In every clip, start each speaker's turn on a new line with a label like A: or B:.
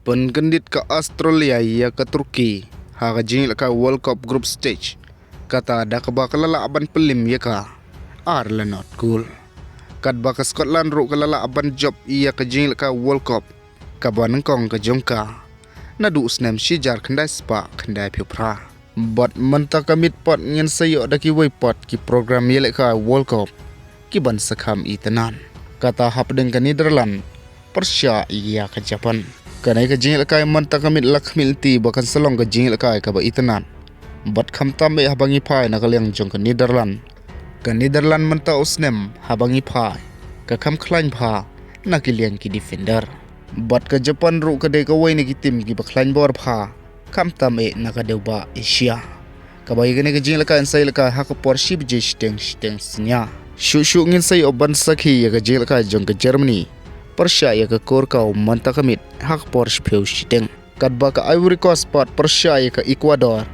A: Pynkyndit ke Australia ia ke Turki ha jing ka World Cup group stage kata ada kebakalala aban pelim ia ka Ireland not cool kat baka Scotland ru kalala aban job ia ke jing ka World Cup kaban kong ke jongka nadu snem shijar khandai spa khandai phupra bot menta kamit pot ngin sayo daki way pot ki program yele ka World Cup ki ban sakham itanan kata hapdeng ke Netherlands Persia ia ke Japan kanai ka jing kai menta kamit lakmil ti bakan salong ka jing kai ka ba itanan bat kham tambe habangi phai na kalyang jong ka Netherlands menta usnem habangi phai ka kham khlain pha na kilian ki defender bat ka Japan ru ka de ka wai ni ki tim ki bakhlain bor pha kham tam na ka deuba Asia ka bai gane ka jing kai sai ka ha ka por shib je steng snya shu ngin sai oban sakhi ya ka jing kai jong ka Germany Persia ya ke Korkau manta kamit hak Porsche peu shiteng kat ba ka Ivory Coast pot Persia ya ke Ecuador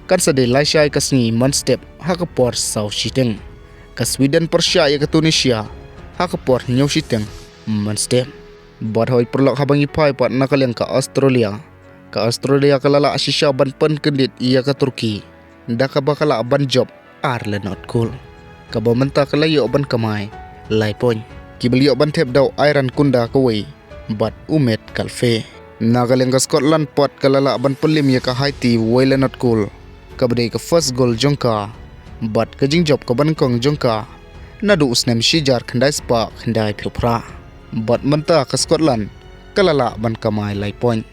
A: kan sade Laisha ka sngi man step hak Porsche sau shiteng ka Sweden Persia ya ke Tunisia hak Porsche nyau shiteng man step bot hoi perlok habangi pai pot nakaleng ka Australia kalala asisha ban Pynkyndit ia ke Turki ndaka bakala ban job Ireland not cool ka ba menta kalayo ban kamai lai pon kibeliok ban thep daw iron kunda kawai bat umet kalfe nagaleng ka Scotland pot kalala ban pelim ya ka Haiti wailan not cool kabde ka first goal jongka bat ka jingjob ka ban kong jongka nadu usnem shijar khandai spa khandai phupra bat menta ka Scotland kalala ban kamai lai point